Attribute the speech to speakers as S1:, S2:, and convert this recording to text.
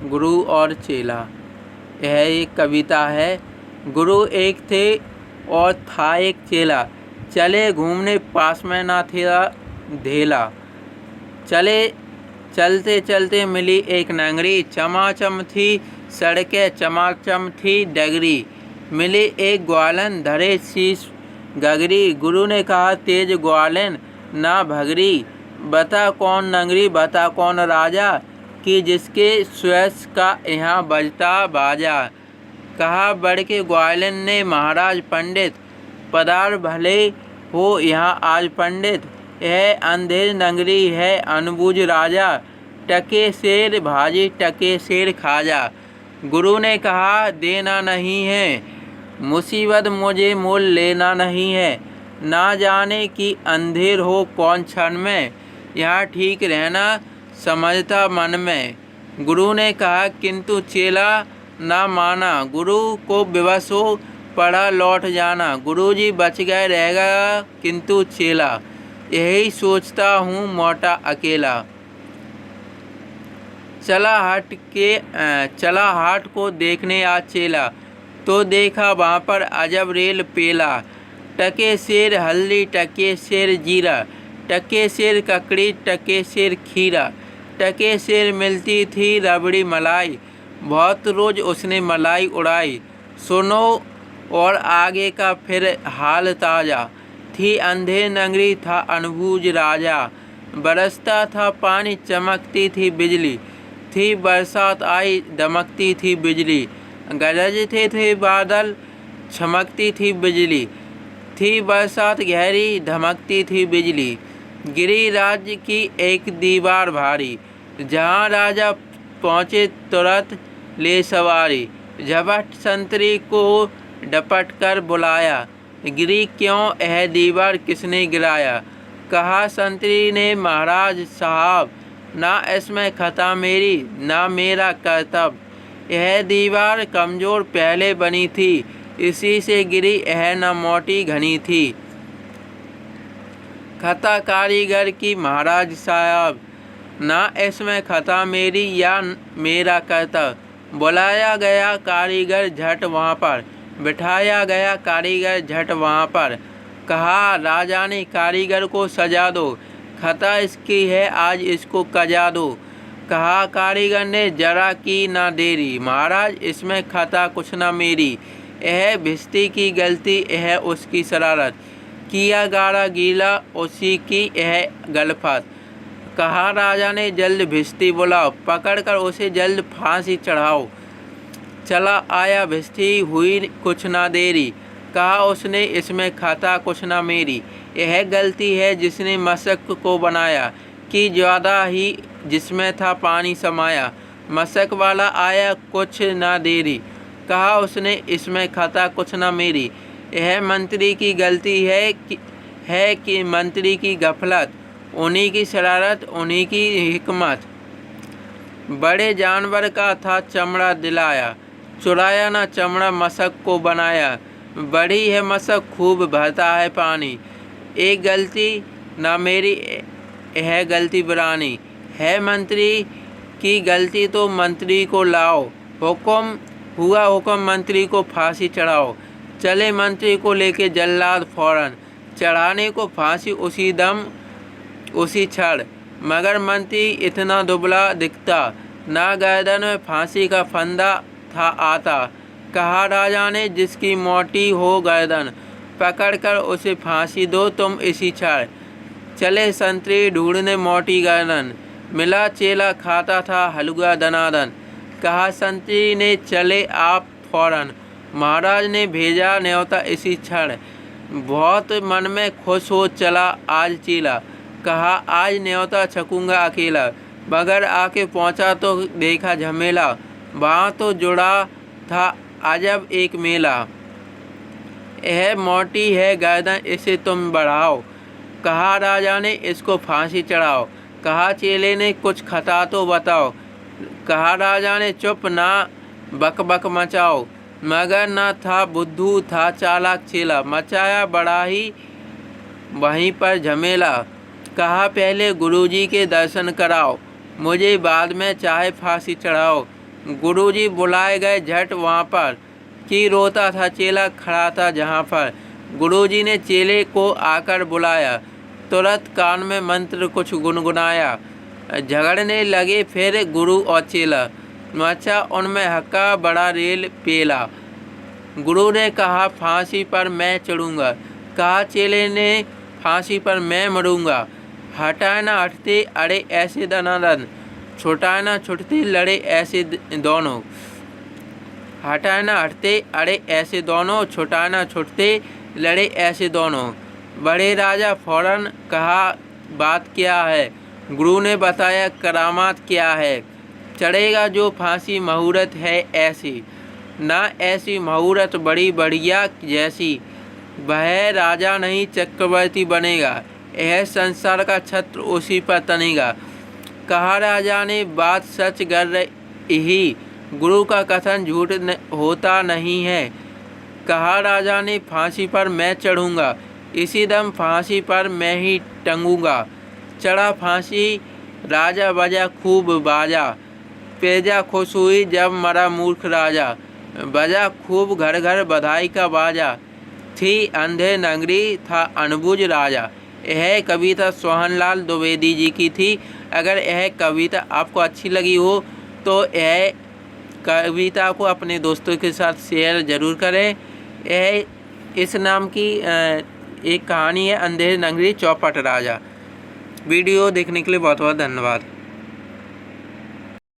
S1: गुरु और चेला। यह एक कविता है। गुरु एक थे और था एक चेला, चले घूमने पास में ना था धेला। चलते चलते मिली एक नगरी, चमाचम थी सड़कें चमाचम थी डगरी। मिली एक ग्वालन धरे शीश गगरी, गुरु ने कहा तेज ग्वालन ना भगरी। बता कौन नगरी बता कौन राजा, कि जिसके स्वयं का यहाँ बजता बाजा। कहा बढ़ के ग्वालन ने महाराज पंडित, पधार भले हो यहाँ आज पंडित। यह अंधेर नगरी है अनबूझ राजा, टके शेर भाजी टके शेर खाजा। गुरु ने कहा देना नहीं है मुसीबत, मुझे मोल लेना नहीं है। ना जाने कि अंधेर हो कौन क्षण में, यहाँ ठीक रहना समझता मन में। गुरु ने कहा किंतु चेला ना माना, गुरु को विवश हो पड़ा लौट जाना। गुरुजी बच गए रह गया किंतु चेला, यही सोचता हूँ मोटा अकेला। चला हाट को देखने आज चेला, तो देखा वहाँ पर अजब रेल पेला। टके शेर हल्दी टके शेर जीरा, टके शेर ककड़ी टके शेर खीरा। टके शेर मिलती थी रबड़ी मलाई, बहुत रोज उसने मलाई उड़ाई। सुनो और आगे का फिर हाल ताज़ा, थी अंधेर नगरी था अनबूझ राजा। बरसता था पानी चमकती थी बिजली, थी बरसात आई दमकती थी बिजली। गरजते थे बादल चमकती थी बिजली, थी बरसात गहरी धमकती थी बिजली। गिरी राज्य की एक दीवार भारी, जहाँ राजा पहुँचे तुरंत ले सवारी। झपट संतरी को डपट कर बुलाया, गिरी क्यों यह दीवार किसने गिराया। कहा संतरी ने महाराज साहब, ना इसमें खता मेरी ना मेरा कर्तव्य। यह दीवार कमज़ोर पहले बनी थी, इसी से गिरी यह न मोटी घनी थी। खता कारीगर की महाराज साहब, ना इसमें खता मेरी या मेरा कर्तव्य। बुलाया गया कारीगर झट वहाँ पर, बिठाया गया कारीगर झट वहाँ पर। कहा राजा ने कारीगर को सजा दो, खता इसकी है आज इसको कजा दो। कहा कारीगर ने जरा की ना देरी, महाराज इसमें खता कुछ ना मेरी। यह भिस्ती की गलती यह उसकी शरारत, किया गाढ़ा गीला उसी की यह गलफत। कहा राजा ने जल्द भिस्ती बुलाओ, पकड़कर उसे जल्द फांसी चढ़ाओ। चला आया भिस्ती हुई कुछ ना देरी, कहा उसने इसमें खता कुछ ना मेरी। यह गलती है जिसने मशक को बनाया, कि ज़्यादा ही जिसमें था पानी समाया। मशक वाला आया कुछ ना देरी, कहा उसने इसमें खता कुछ ना मेरी। यह मंत्री की गलती है कि मंत्री की गफलत, उन्हीं की शरारत उन्हीं की हिकमत। बड़े जानवर का था चमड़ा दिलाया, चुराया ना चमड़ा मशक को बनाया। बड़ी है मशक खूब भरता है पानी, एक गलती ना मेरी यह गलती बुरानी। है मंत्री की गलती तो मंत्री को लाओ, हुक्म हुआ हुक्म मंत्री को फांसी चढ़ाओ। चले मंत्री को लेके जल्लाद फौरन, चढ़ाने को फांसी उसी दम उसी क्षण। मगर मंत्री इतना दुबला दिखता, ना गर्दन में फांसी का फंदा था आता। कहा राजा ने जिसकी मोटी हो गर्दन, पकड़कर उसे फांसी दो तुम इसी क्षण। चले संतरी ढूंढने मोटी गर्दन, मिला चेला खाता था हलवा दनादन। कहा संतरी ने चले आप फौरन, महाराज ने भेजा न्योता इसी क्षण। बहुत मन में खुश हो चला आज चेला, कहा आज न्योता छकूंगा अकेला। मगर आके पहुंचा तो देखा झमेला, वहाँ तो जुड़ा था अजब एक मेला। यह मोटी है गर्दन इसे तुम बढ़ाओ, कहा राजा ने इसको फांसी चढ़ाओ। कहा चेले ने कुछ खता तो बताओ, कहा राजा ने चुप ना बक बक मचाओ। मगर न था बुद्धू था चालाक चेला, मचाया बड़ा ही वहीं पर झमेला। कहा पहले गुरुजी के दर्शन कराओ, मुझे बाद में चाहे फांसी चढ़ाओ। गुरुजी बुलाए गए झट वहाँ पर कि रोता था चेला खड़ा था जहाँ पर। गुरुजी ने चेले को आकर बुलाया, तुरंत कान में मंत्र कुछ गुनगुनाया। झगड़ने लगे फिर गुरु और चेला, मचा उनमें हक्का बड़ा रेल पेला। गुरु ने कहा फांसी पर मैं चढ़ूँगा, कहा चेले ने फांसी पर मैं मरूँगा। हटाए ना हटते अड़े ऐसे दनादन, छुटाए ना छुटते लड़े ऐसे दोनों। हटाए ना हटते अड़े ऐसे दोनों, छुटाए ना छुटते लड़े ऐसे दोनों। बड़े राजा फौरन कहा बात क्या है। गुरु ने बताया करामात क्या है। चढ़ेगा जो फांसी मुहूर्त है ऐसी, ना ऐसी मुहूर्त बड़ी बढ़िया जैसी। वह राजा नहीं चक्रवर्ती बनेगा, यह संसार का छत्र उसी पर तनेगा। कहा राजा ने बात सच कर रही, गुरु का कथन झूठ होता नहीं है। कहा राजा ने फांसी पर मैं चढ़ूँगा, इसी दम फांसी पर मैं ही टंगूँगा। चढ़ा फांसी राजा बजा खूब बाजा, पेजा खुश हुई जब मरा मूर्ख राजा। बजा खूब घर घर बधाई का बाजा, थी अंधे नगरी था अनबुझ राजा। यह कविता सोहनलाल द्विवेदी जी की थी। अगर यह कविता आपको अच्छी लगी हो तो यह कविता को अपने दोस्तों के साथ शेयर ज़रूर करें। यह इस नाम की एक कहानी है, अंधे नगरी चौपट राजा। वीडियो देखने के लिए बहुत बहुत धन्यवाद।